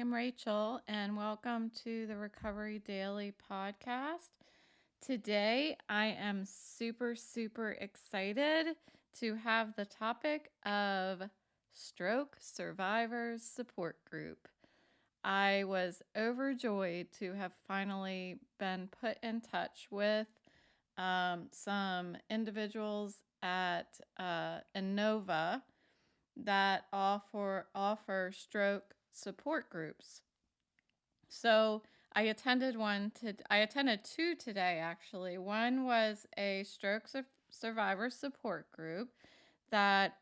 am Rachel, and welcome to the Recovery Daily podcast. Today, I am super excited to have the topic of Stroke Survivors Support Group. I was overjoyed to have finally been put in touch with some individuals at Innova that offer stroke support groups. So I attended two today actually. One was a stroke survivor support group that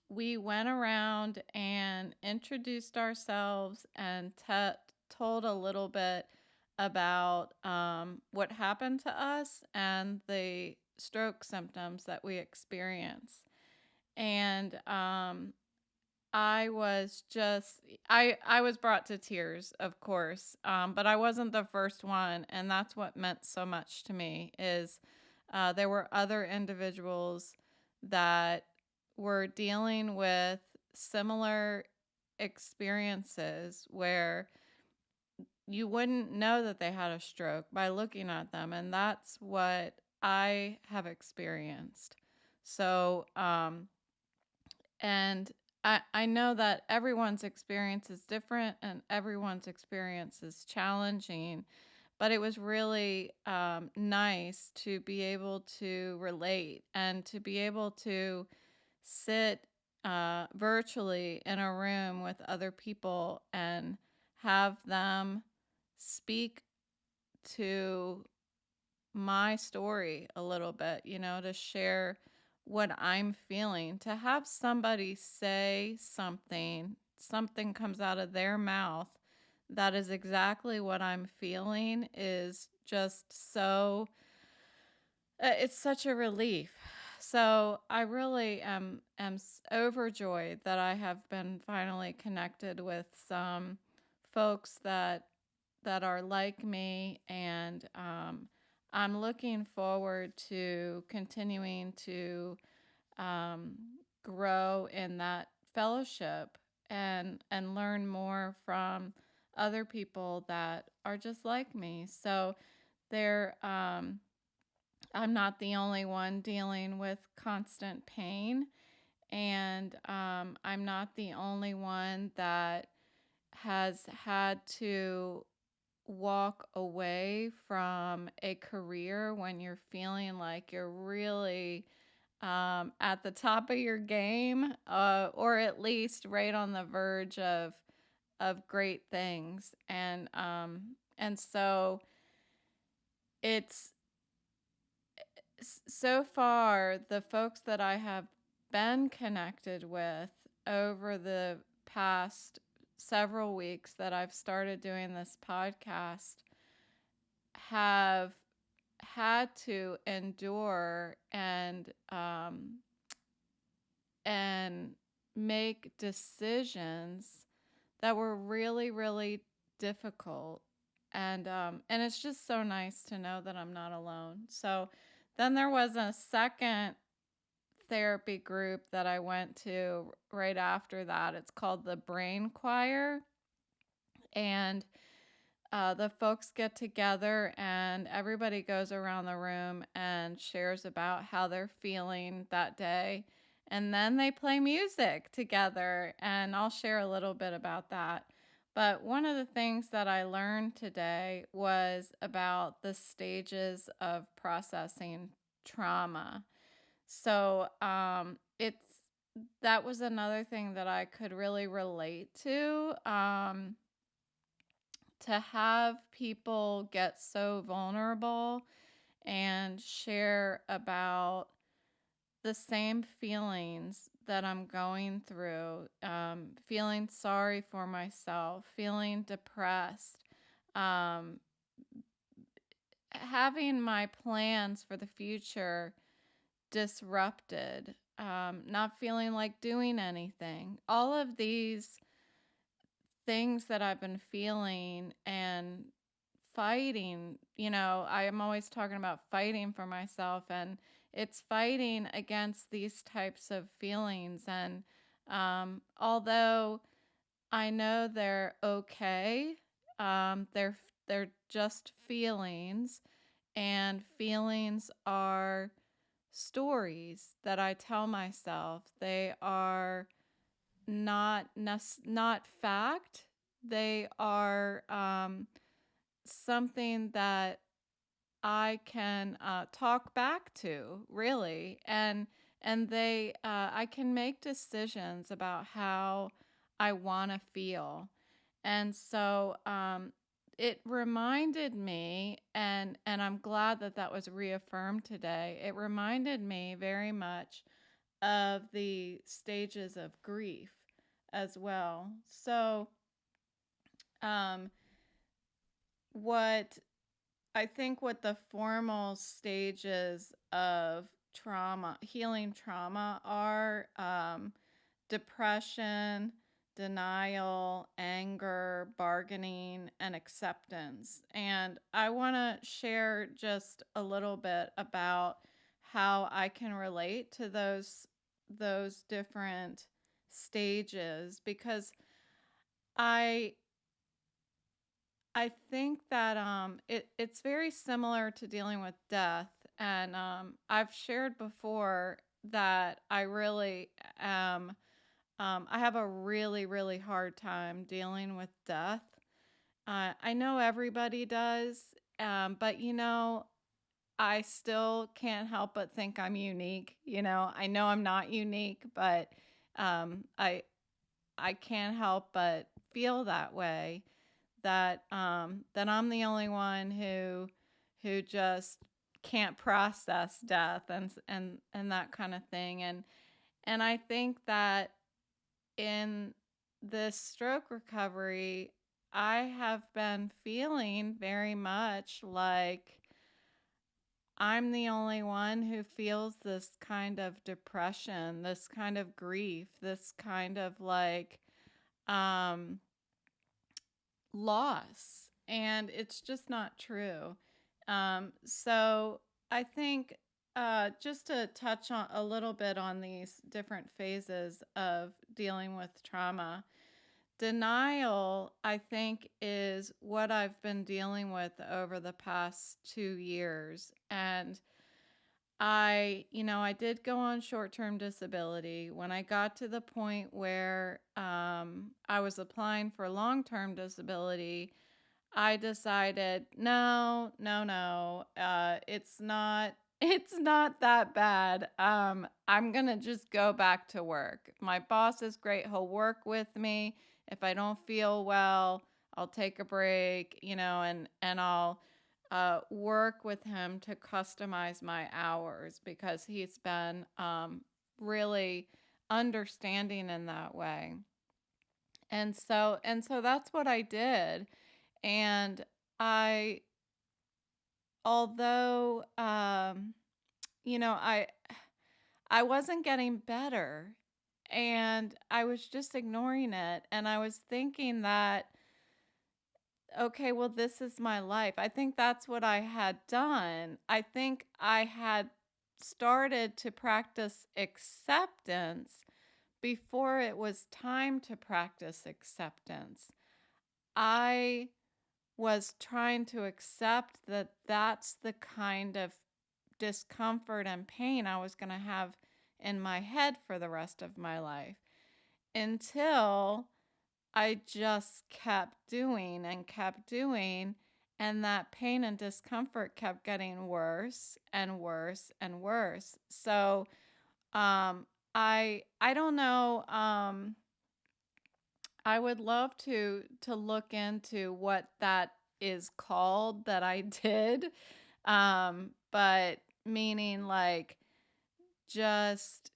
we went around and introduced ourselves and told a little bit about what happened to us and the stroke symptoms that we experience. And I was I was brought to tears, of course, but I wasn't the first one, and that's what meant so much to me is there were other individuals that were dealing with similar experiences where you wouldn't know that they had a stroke by looking at them, and that's what I have experienced. So, and I know that everyone's experience is different and everyone's experience is challenging, but it was really nice to be able to relate and to be able to sit virtually in a room with other people and have them speak to my story a little bit, to share what I'm feeling, to have somebody say something comes out of their mouth that is exactly what I'm feeling is just it's such a relief. So I really am overjoyed that I have been finally connected with some folks that are like me, and I'm looking forward to continuing to grow in that fellowship and learn more from other people that are just like me. So there, I'm not the only one dealing with constant pain, and I'm not the only one that has had to walk away from a career when you're feeling like you're really at the top of your game, or at least right on the verge of great things. And so it's so far the folks that I have been connected with over the past several weeks that I've started doing this podcast have had to endure and make decisions that were really difficult, and it's just so nice to know that I'm not alone. So then there was a second therapy group that I went to right after that. It's called the Brain Choir, and the folks get together and everybody goes around the room and shares about how they're feeling that day. And then they play music together, and I'll share a little bit about that. But one of the things that I learned today was about the stages of processing trauma. So that was another thing that I could really relate to have people get so vulnerable and share about the same feelings that I'm going through, feeling sorry for myself, feeling depressed, um, having my plans for the future disrupted, not feeling like doing anything. All of these things that I've been feeling and fighting, I am always talking about fighting for myself, and it's fighting against these types of feelings. And although I know they're okay. They're just feelings, and feelings are stories that I tell myself. They are not fact. They are something that I can talk back to, really, and I can make decisions about how I want to feel, and so it reminded me, and I'm glad that that was reaffirmed today. It reminded me very much of the stages of grief as well. So, um, what I think what the formal stages of trauma, healing trauma, are depression, denial, anger, bargaining, and acceptance. And I want to share just a little bit about how I can relate to those different stages, because I I think that it's very similar to dealing with death, and I've shared before that I really am. I have a really hard time dealing with death. I know everybody does, but I still can't help but think I'm unique. I know I'm not unique, but I can't help but feel that way, that I'm the only one who just can't process death, and that kind of thing. And I think that in this stroke recovery, I have been feeling very much like I'm the only one who feels this kind of depression, this kind of grief, this kind of like um loss, and it's just not true. So I think, just to touch on a little bit on these different phases of dealing with trauma, denial, I think, is what I've been dealing with over the past 2 years. And I did go on short-term disability. When I got to the point where I was applying for long-term disability, I decided, no, no, no, it's not, it's not that bad. I'm gonna just go back to work. My boss is great. He'll work with me. If I don't feel well, I'll take a break, and I'll work with him to customize my hours, because he's been really understanding in that way. And so that's what I did. And I, although, I wasn't getting better, and I was just ignoring it. And I was thinking that, okay, well, this is my life. I think that's what I had done. I think I had started to practice acceptance before it was time to practice acceptance. I was trying to accept that that's the kind of discomfort and pain I was going to have in my head for the rest of my life, until I just kept doing and kept doing, and that pain and discomfort kept getting worse and worse and worse. So I don't know. I would love to look into what that is called that I did. But meaning, like, just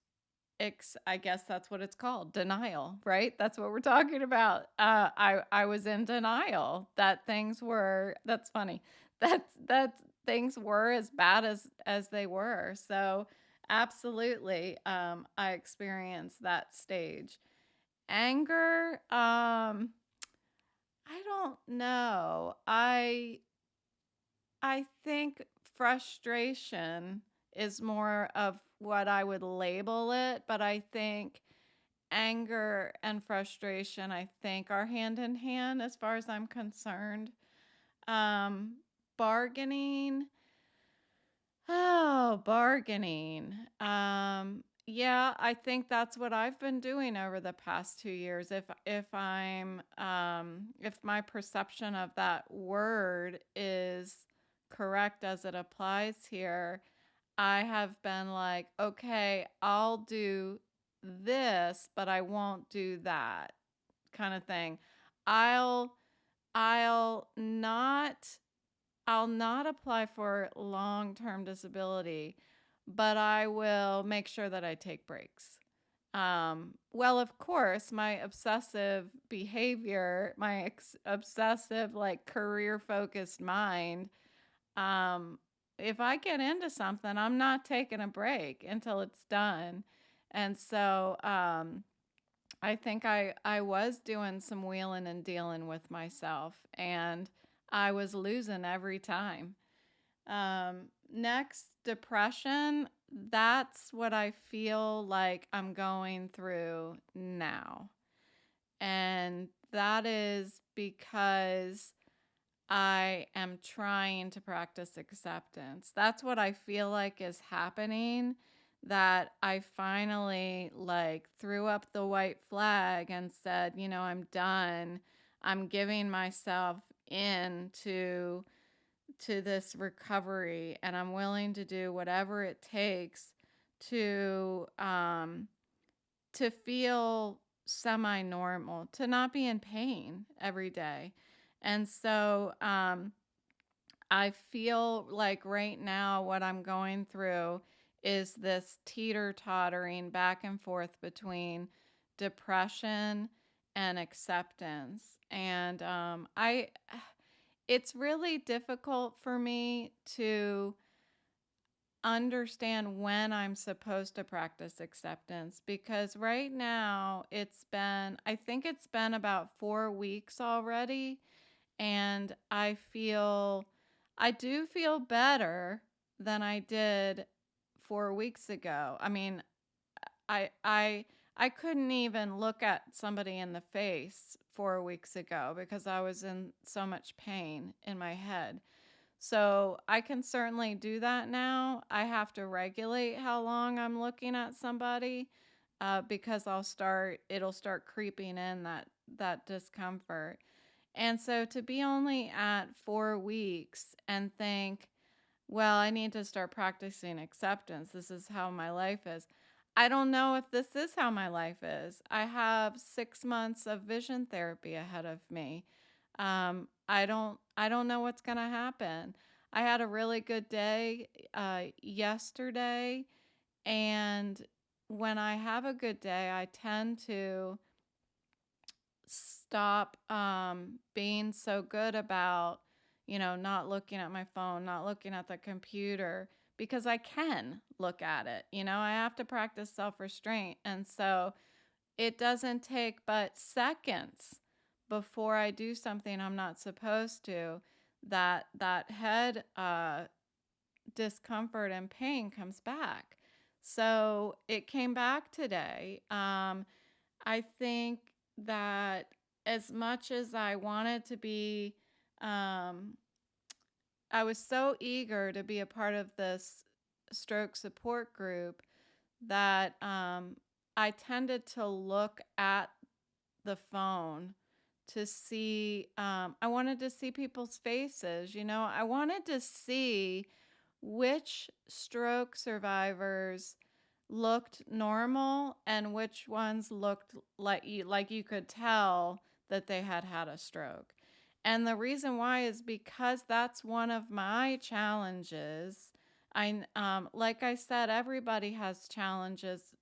I guess that's what it's called, denial, right? That's what we're talking about. I was in denial that things were. That's funny. That things were as bad as they were. So absolutely, I experienced that stage. Anger, I don't know. I think frustration is more of what I would label it, but I think anger and frustration, I think, are hand in hand as far as I'm concerned. Um, bargaining. Oh, bargaining. Yeah, I think that's what I've been doing over the past 2 years. If my perception of that word is correct as it applies here, I have been like, okay, I'll do this, but I won't do that kind of thing. I'll I'll not I'll not apply for long-term disability, but I will make sure that I take breaks. Well, of course, my obsessive behavior, my obsessive, like career focused mind, um, if I get into something, I'm not taking a break until it's done. And so, I think I was doing some wheeling and dealing with myself, and I was losing every time. Next, depression. That's what I feel like I'm going through now. And that is because I am trying to practice acceptance. That's what I feel like is happening, that I finally like threw up the white flag and said, I'm done. I'm giving myself in to this recovery, and I'm willing to do whatever it takes to to feel semi-normal, to not be in pain every day. And so I feel like right now what I'm going through is this teeter-tottering back and forth between depression and acceptance. And it's really difficult for me to understand when I'm supposed to practice acceptance, because right now I think it's been about 4 weeks already, and I do feel better than I did 4 weeks ago. I mean, I I I couldn't even look at somebody in the face 4 weeks ago because I was in so much pain in my head. So I can certainly do that now. I have to regulate how long I'm looking at somebody, because it'll start creeping in that discomfort. And so to be only at 4 weeks and think, well, I need to start practicing acceptance. This is how my life is. I don't know if this is how my life is. I have 6 months of vision therapy ahead of me. I don't know what's going to happen. I had a really good day yesterday, and when I have a good day, I tend to stop being so good about, not looking at my phone, not looking at the computer, because I can look at it. I have to practice self restraint. And so it doesn't take but seconds before I do something I'm not supposed to, that head discomfort and pain comes back. So it came back today. I think that as much as I wanted to be, um, I was so eager to be a part of this stroke support group that I tended to look at the phone to see, I wanted to see people's faces. I wanted to see which stroke survivors looked normal and which ones looked like you could tell that they had had a stroke. And the reason why is because that's one of my challenges. Like I said, everybody has challenges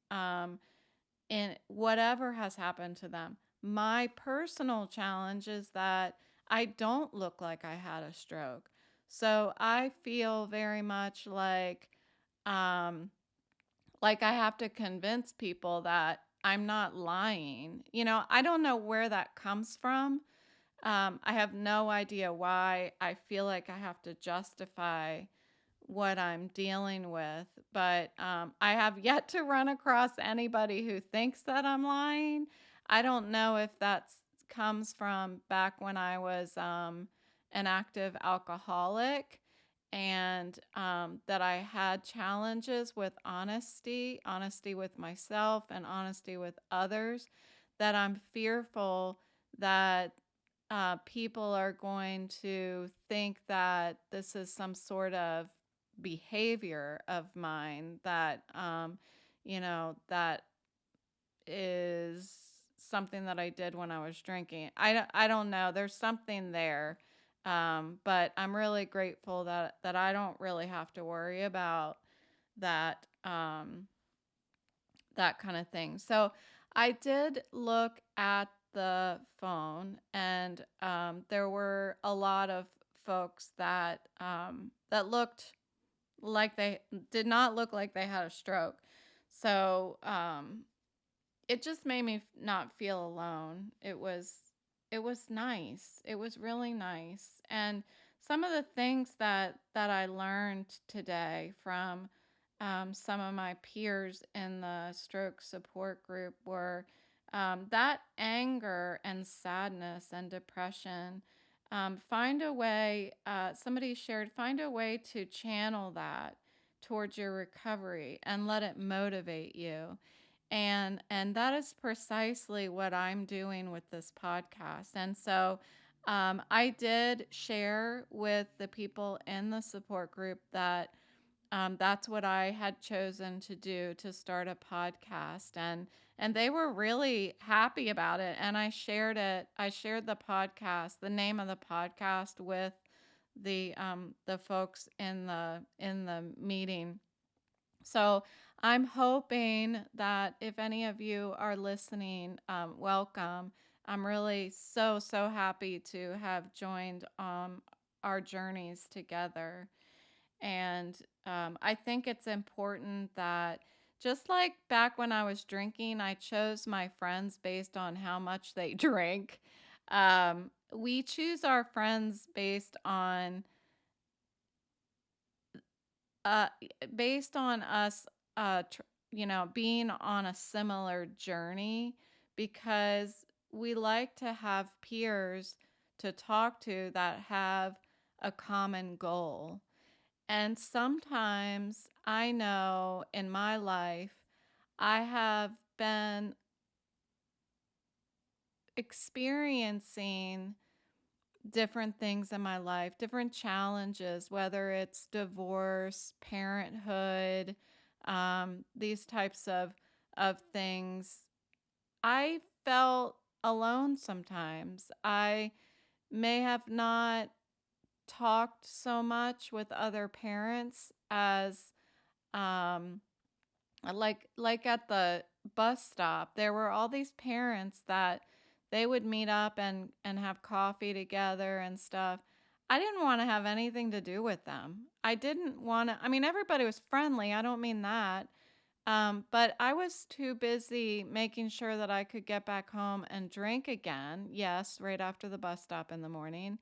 in whatever has happened to them. My personal challenge is that I don't look like I had a stroke. So I feel very much um, like I have to convince people that I'm not lying. I don't know where that comes from. I have no idea why I feel like I have to justify what I'm dealing with. But I have yet to run across anybody who thinks that I'm lying. I don't know if that comes from back when I was an active alcoholic, and that I had challenges with honesty with myself and honesty with others, that I'm fearful that people are going to think that this is some sort of behavior of mine that, that is something that I did when I was drinking. I don't know. There's something there. But I'm really grateful that I don't really have to worry about that, that kind of thing. So I did look at the phone, and there were a lot of folks that looked like they did not look like they had a stroke. So it just made me not feel alone. It was nice. It was really nice. And some of the things that I learned today from some of my peers in the stroke support group were that anger and sadness and depression. Find a way. Somebody shared, find a way to channel that towards your recovery and let it motivate you. And that is precisely what I'm doing with this podcast. And so I did share with the people in the support group that that's what I had chosen to do, to start a podcast, and they were really happy about it. And I shared it. I shared the podcast, the name of the podcast, with the folks in the meeting. So I'm hoping that if any of you are listening, welcome. I'm really so happy to have joined our journeys together. And I think it's important that, just like back when I was drinking, I chose my friends based on how much they drink. We choose our friends uh, based on us, being on a similar journey, because we like to have peers to talk to that have a common goal. And sometimes I know in my life, I have been experiencing different things in my life, different challenges, whether it's divorce, parenthood, these types of things. I felt alone sometimes. I may have not talked so much with other parents as um, like at the bus stop. There were all these parents that they would meet up and have coffee together and stuff. I didn't want to have anything to do with them. I didn't want to. I mean, everybody was friendly. I don't mean that. But I was too busy making sure that I could get back home and drink again. Yes, right after the bus stop in the morning,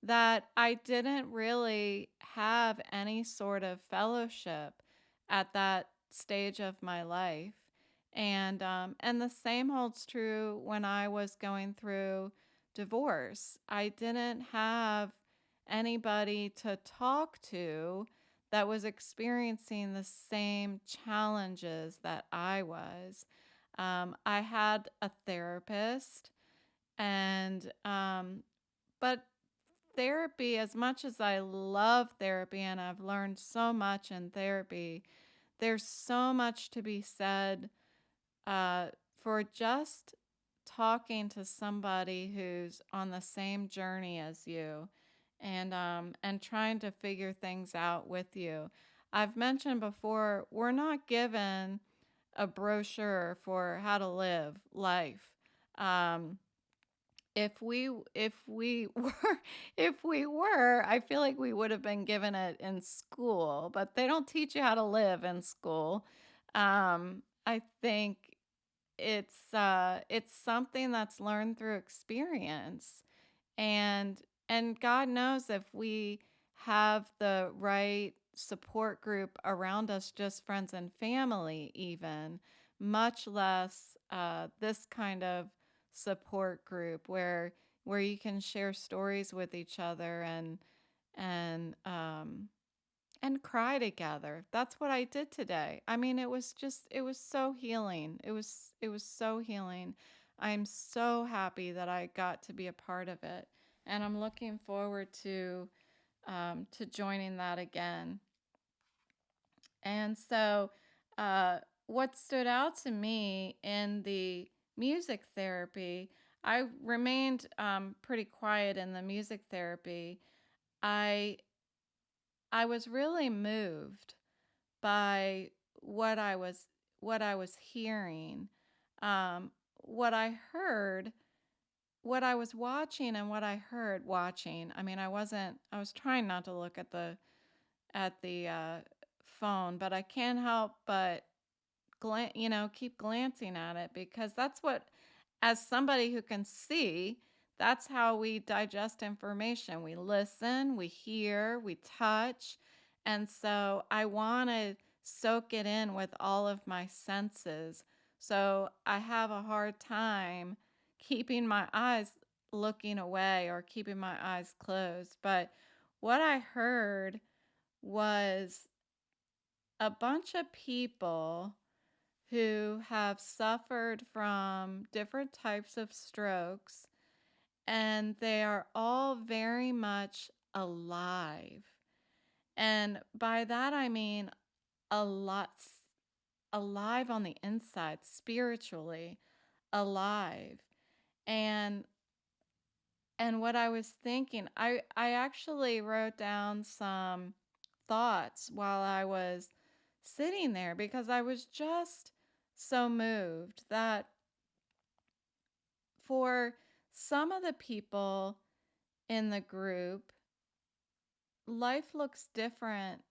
that I didn't really have any sort of fellowship at that stage of my life. And the same holds true when I was going through divorce. I didn't have anybody to talk to that was experiencing the same challenges that I was. I had a therapist, and but therapy, as much as I love therapy and I've learned so much in therapy, there's so much to be said uh, for just talking to somebody who's on the same journey as you, and trying to figure things out with you. I've mentioned before, we're not given a brochure for how to live life. Um, if we were if we were, I feel like we would have been given it in school, but they don't teach you how to live in school. I think it's something that's learned through experience, and God knows if we have the right support group around us, just friends and family, even, much less this kind of support group where you can share stories with each other and and cry together. That's what I did today. I mean, it was so healing. It was so healing. I'm so happy that I got to be a part of it, and I'm looking forward to joining that again. And so, what stood out to me in the music therapy, I remained pretty quiet in the music therapy. I I was really moved by what I was what I was hearing, what I heard, what I was watching, and what I heard watching. I mean, I wasn't. I was trying not to look at the phone, but I can't help but keep glancing at it because that's what, as somebody who can see, that's how we digest information. We listen, we hear, we touch. And so I want to soak it in with all of my senses. So I have a hard time keeping my eyes looking away or keeping my eyes closed. But what I heard was a bunch of people who have suffered from different types of strokes, and they are all very much alive. And by that I mean a lot alive on the inside, spiritually alive. And what I was thinking, I actually wrote down some thoughts while I was sitting there because I was just so moved that for some of the people in the group, life looks different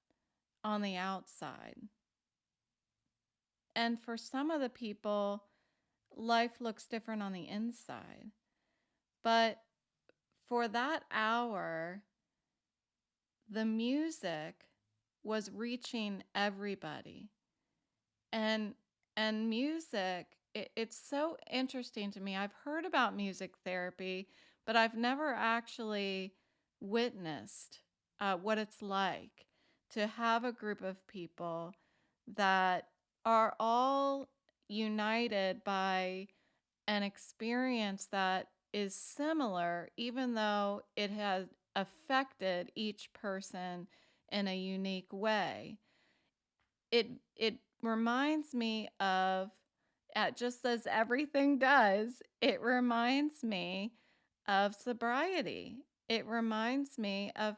on the outside. And for some of the people, life looks different on the inside. But for that hour, the music was reaching everybody. And music, it's so interesting to me. I've heard about music therapy, but I've never actually witnessed what it's like to have a group of people that are all united by an experience that is similar, even though it has affected each person in a unique way. It reminds me of, just as everything does, it reminds me of sobriety. It reminds me of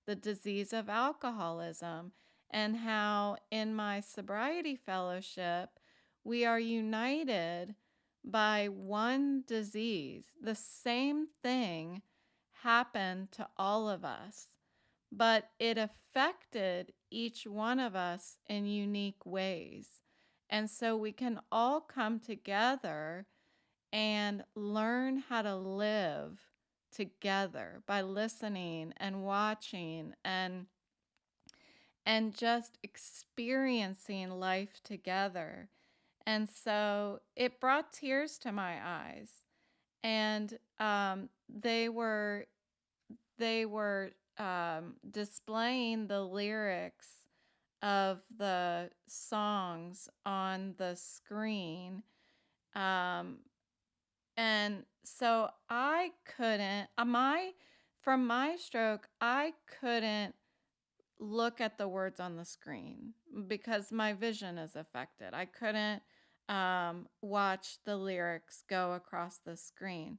the disease of alcoholism, and how in my sobriety fellowship we are united by one disease. The same thing happened to all of us, but it affected each one of us in unique ways. And so we can all come together and learn how to live together by listening and watching and just experiencing life together. And so it brought tears to my eyes. And they were displaying the lyrics of the songs on the screen. Um, and so I couldn't, from my stroke, I couldn't look at the words on the screen because my vision is affected. I couldn't watch the lyrics go across the screen.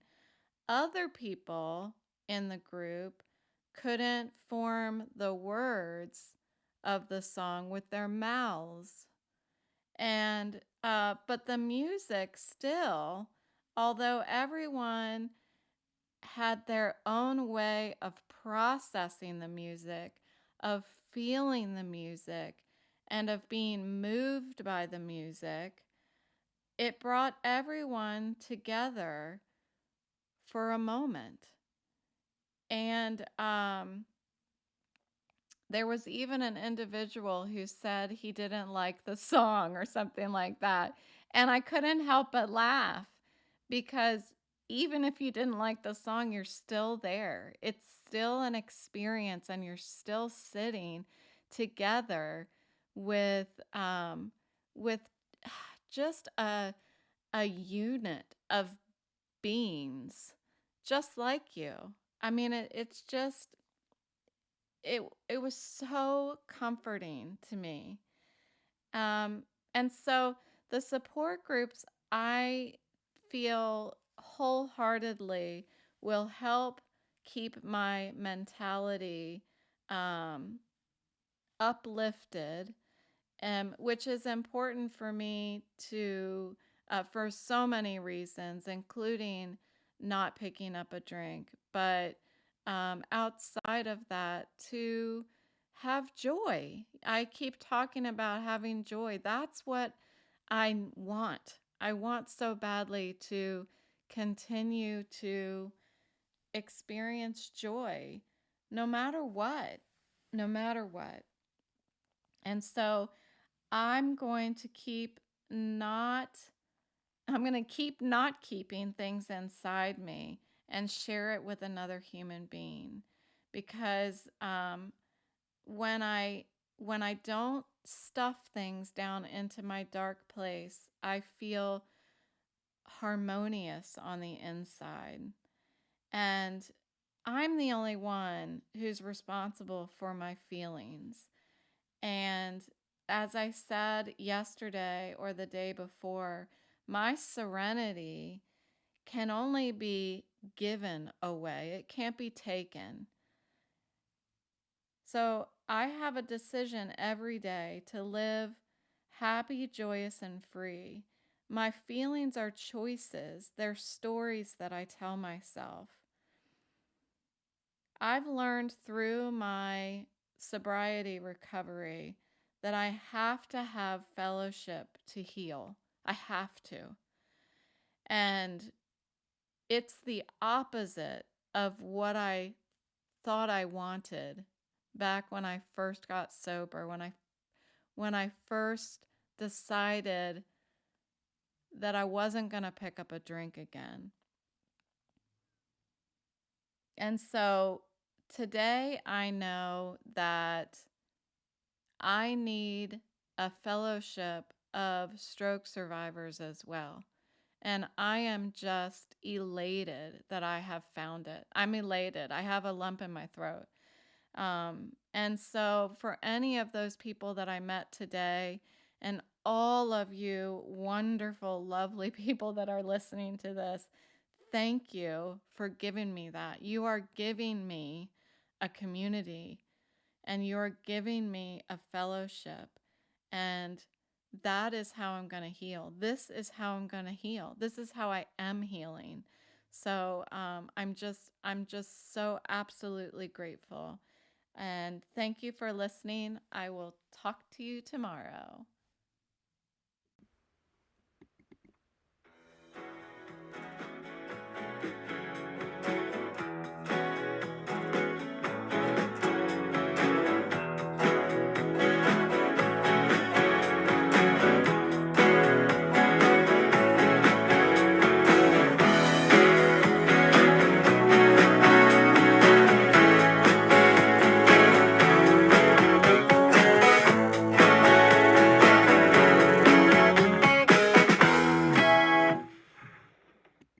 Other people in the group couldn't form the words of the song with their mouths. And but the music still, although everyone had their own way of processing the music, of feeling the music, and of being moved by the music, it brought everyone together for a moment. And There was even an individual who said he didn't like the song or something like that. And I couldn't help but laugh because even if you didn't like the song, you're still there. It's still an experience and you're still sitting together with with just a unit of beings just like you. I mean it's just it was so comforting to me. Um, and so the support groups, I feel wholeheartedly will help keep my mentality um, uplifted, which is important for me to, for so many reasons, including not picking up a drink, but outside of that, to have joy. I keep talking about having joy. That's what I want. I want so badly to continue to experience joy no matter what, no matter what. And so I'm going to keep not I'm going to keep not keeping things inside me and share it with another human being because when I when I don't stuff things down into my dark place, I feel harmonious on the inside. And I'm the only one who's responsible for my feelings. And as I said yesterday or the day before, my serenity can only be given away, it can't be taken. So I have a decision every day to live happy, joyous, and free. My feelings are choices, they're stories that I tell myself. I've learned through my sobriety recovery that I have to have fellowship to heal. I have to. And it's the opposite of what I thought I wanted back when I first got sober, when I first decided that I wasn't going to pick up a drink again. And so today I know that I need a fellowship of stroke survivors as well. And I am just elated that I have found it. I'm elated. I have a lump in my throat. And so, for any of those people that I met today, and all of you wonderful, lovely people that are listening to this, thank you for giving me that. You are giving me a community and you're giving me a fellowship. And that is how I'm going to heal. This is how I'm going to heal. This is how I am healing. So I'm just so absolutely grateful. And thank you for listening. I will talk to you tomorrow.